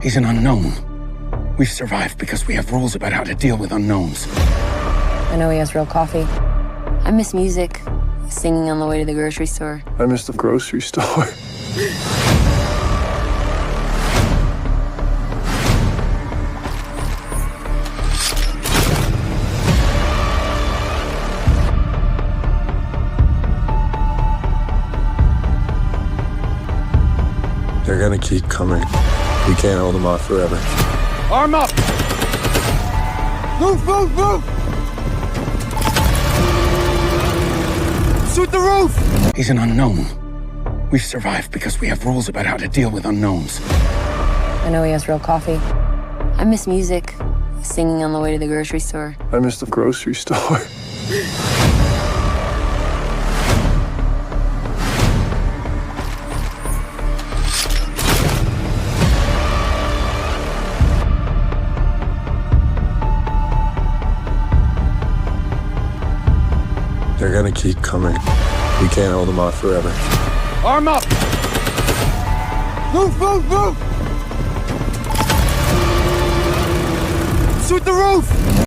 He's an unknown. We've survived because we have rules about how to deal with unknowns. I know he has real coffee. I miss music, singing on the way to the grocery store. I miss the grocery store. They're gonna keep coming. We can't hold them off forever. Arm up! Move, move, move! Shoot the roof! He's an unknown. We've survived because we have rules about how to deal with unknowns. I know he has real coffee. I miss music, singing on the way to the grocery store. I miss the grocery store. They're gonna keep coming. We can't hold them off forever. Arm up! Move, move, move! Shoot the roof!